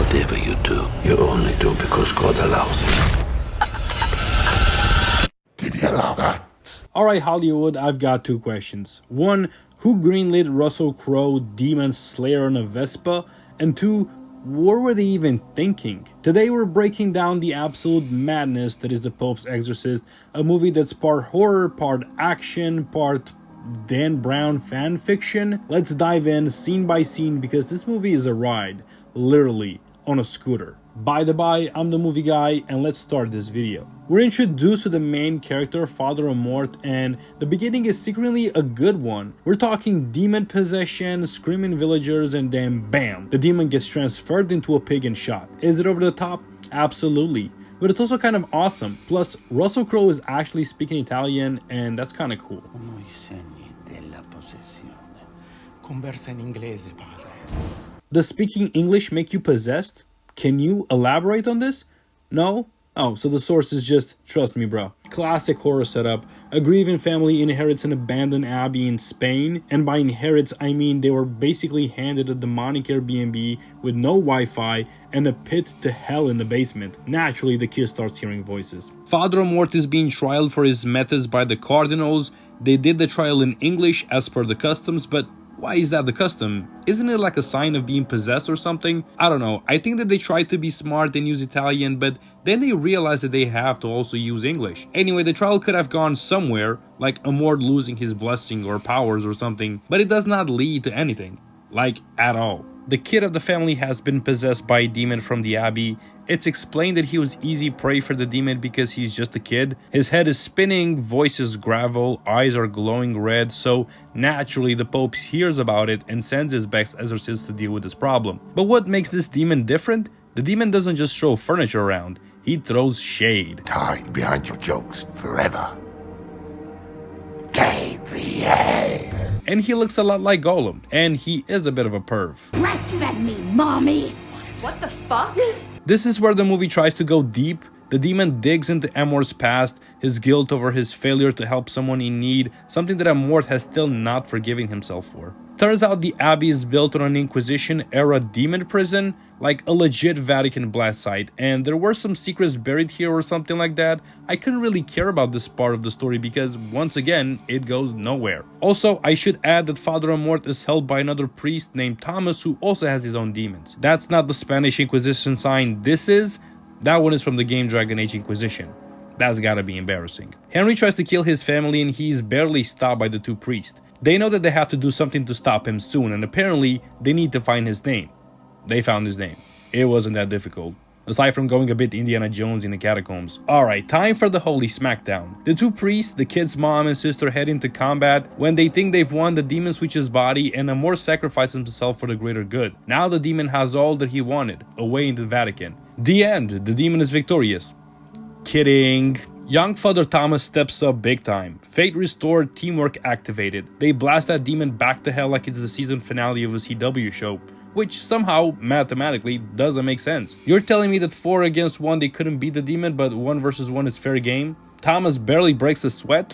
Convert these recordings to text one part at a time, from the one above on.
Whatever you do, you only do because God allows it. Did you allow that? Alright Hollywood, I've got two questions. One, who greenlit Russell Crowe Demon Slayer on a Vespa? And two, what were they even thinking? Today we're breaking down the absolute madness that is The Pope's Exorcist, a movie that's part horror, part action, part Dan Brown fan fiction. Let's dive in scene by scene because this movie is a ride, literally, on a scooter. By the by, I'm the movie guy and let's start this video. We're introduced to the main character, Father Amort, and the beginning is secretly a good one. We're talking demon possession, screaming villagers, and then bam, the demon gets transferred into a pig and shot. Is it over the top? Absolutely. But it's also kind of awesome. Plus, Russell Crowe is actually speaking Italian and that's kind of cool. Conversa in inglese, padre. Does speaking English make you possessed? Can you elaborate on this? No? Oh, so the source is just, trust me bro. Classic horror setup. A grieving family inherits an abandoned abbey in Spain, and by inherits I mean they were basically handed a demonic Airbnb with no Wi-Fi and a pit to hell in the basement. Naturally, the kid starts hearing voices. Father Amort is being trialed for his methods by the cardinals. They did the trial in English as per the customs, but why is that the custom? Isn't it like a sign of being possessed or something? I don't know. I think that they tried to be smart and use Italian, but then they realized that they have to also use English. Anyway, the trial could have gone somewhere, like Amort losing his blessing or powers or something, but it does not lead to anything. Like, at all. The kid of the family has been possessed by a demon from the abbey. It's explained that he was easy prey for the demon because he's just a kid. His head is spinning, voice is gravel, eyes are glowing red, so naturally the Pope hears about it and sends his best exorcist to deal with this problem. But what makes this demon different? The demon doesn't just throw furniture around, he throws shade. Hide behind your jokes forever. Gabriel. And he looks a lot like Gollum, and he is a bit of a perv. Breastfed me, mommy! What the fuck? This is where the movie tries to go deep. The demon digs into Amort's past, his guilt over his failure to help someone in need, something that Amort has still not forgiven himself for. Turns out the abbey is built on an Inquisition-era demon prison, like a legit Vatican blast site, and there were some secrets buried here or something like that. I couldn't really care about this part of the story because, once again, it goes nowhere. Also, I should add that Father Amort is held by another priest named Thomas who also has his own demons. That's not the Spanish Inquisition sign this is. That one is from the game Dragon Age Inquisition. That's gotta be embarrassing. Henry tries to kill his family and he's barely stopped by the two priests. They know that they have to do something to stop him soon, and apparently they need to find his name. They found his name. It wasn't that difficult, aside from going a bit Indiana Jones in the catacombs. Alright, time for the holy smackdown. The two priests, the kid's mom and sister, head into combat. When they think they've won, the demon switches body and Amor sacrifices himself for the greater good. Now the demon has all that he wanted, away in the Vatican. The end, the demon is victorious. Kidding. Young Father Thomas steps up big time. Fate restored, teamwork activated. They blast that demon back to hell like it's the season finale of a CW show, which somehow, mathematically, doesn't make sense. You're telling me that 4 against 1 they couldn't beat the demon, but 1 versus 1 is fair game? Thomas barely breaks a sweat?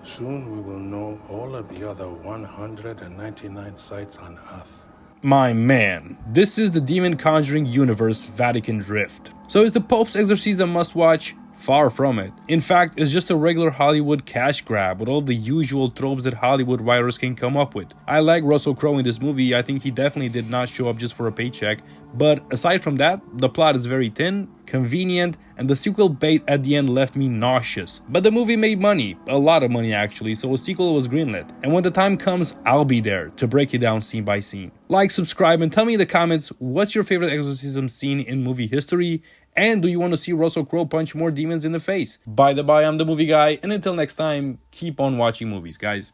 Soon we will know all of the other 199 sites on Earth. My man, this is the Demon Conjuring universe Vatican Drift. So is the Pope's Exorcism a must-watch? Far from it. In fact, it's just a regular Hollywood cash grab with all the usual tropes that Hollywood writers can come up with. I like Russell Crowe in this movie. I think he definitely did not show up just for a paycheck. But aside from that, the plot is very thin, convenient, and the sequel bait at the end left me nauseous. But the movie made money, a lot of money actually, so a sequel was greenlit. And when the time comes, I'll be there to break it down scene by scene. Like, subscribe, and tell me in the comments what's your favorite exorcism scene in movie history, and do you want to see Russell Crowe punch more demons in the face? By the by, I'm the movie guy, and until next time, keep on watching movies, guys.